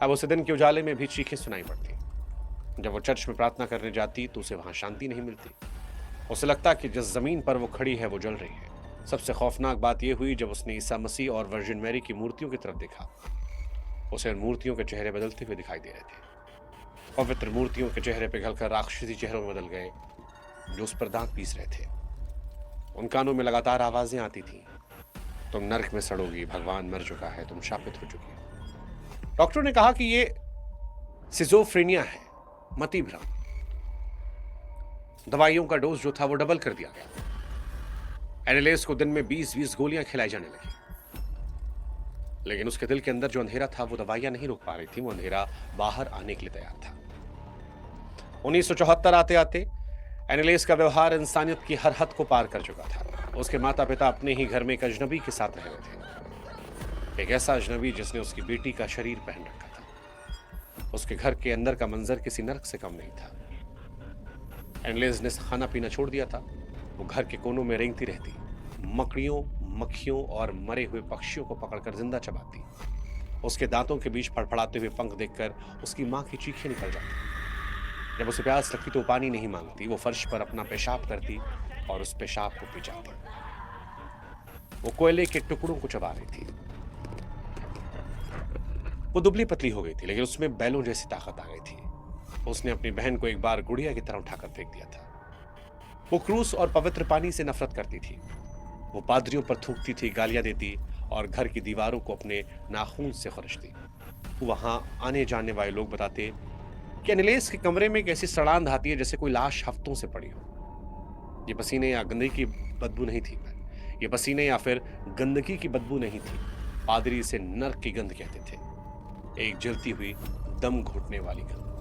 अब उसे दिन के उजाले में भी चीखें सुनाई पड़ती। जब वो चर्च में प्रार्थना करने जाती तो उसे वहां शांति नहीं मिलती। उसे लगता कि जिस जमीन पर वो खड़ी है वो जल रही है। सबसे खौफनाक बात यह हुई जब उसने ईसा मसीह और वर्जिन मैरी की मूर्तियों की तरफ देखा। उसे उन मूर्तियों के चेहरे बदलते हुए दिखाई दे रहे थे। पवित्र मूर्तियों के चेहरे पिघलकर राक्षसी चेहरों में बदल गए, जो उस पर दांत पीस रहे थे। उन कानों में लगातार आवाजें आती थीं, तुम नरक में सड़ोगी, भगवान मर चुका है, तुम शापित हो चुकी हो। डॉक्टर ने कहा कि ये सिजोफ्रेनिया है, मति भ्रम। दवाइयों का डोज जो था वो डबल कर दिया गया। एनिलेस को दिन में 20-20 गोलियां खिलाई जाने लगी। लेकिन उसके दिल के अंदर जो अंधेरा था वो दवाइयां नहीं रोक पा रही थी। वो अंधेरा बाहर आने के लिए तैयार था। 1974 आते आते एनिलेस का व्यवहार इंसानियत की हर हद को पार कर चुका था। उसके माता पिता अपने ही घर में एक अजनबी के साथ रह रहे थे, एक ऐसा अजनबी जिसने उसकी बेटी का शरीर पहन रखा था। उसके घर के अंदर का मंजर किसी नर्क से कम नहीं था। एनिलेस ने खाना पीना छोड़ दिया था। वो घर के कोनों में रेंगती रहती, मकड़ियों, मक्खियों और मरे हुए पक्षियों को पकड़कर जिंदा चबाती। उसके दांतों के बीच फड़फड़ाते हुए पंख देखकर उसकी मां की चीखें निकल जाती। जब उसे प्यास लगती तो वो पानी नहीं मांगती, वो फर्श पर अपना पेशाब करती और उस पेशाब को पी जाती। वो कोयले के टुकड़ों को चबा रही थी। वो दुबली पतली हो गई थी, लेकिन उसमें बैलों जैसी ताकत आ गई थी। उसने अपनी बहन को एक बार गुड़िया की तरह उठाकर फेंक दिया था। वो क्रूस और पवित्र पानी से नफरत करती थी। वो पादरियों पर थूकती थी, गालियां देती और घर की दीवारों को अपने नाखून से खरचती। वहां आने जाने वाले लोग बताते कि एनिलेस के कमरे में एक ऐसी सड़ांध आती है जैसे कोई लाश हफ्तों से पड़ी हो। ये पसीने या गंदगी की बदबू नहीं थी, ये पसीने या फिर गंदगी की बदबू नहीं थी। पादरी इसे नर्क की गंध कहते थे, एक जलती हुई, दम घुटने वाली गंध।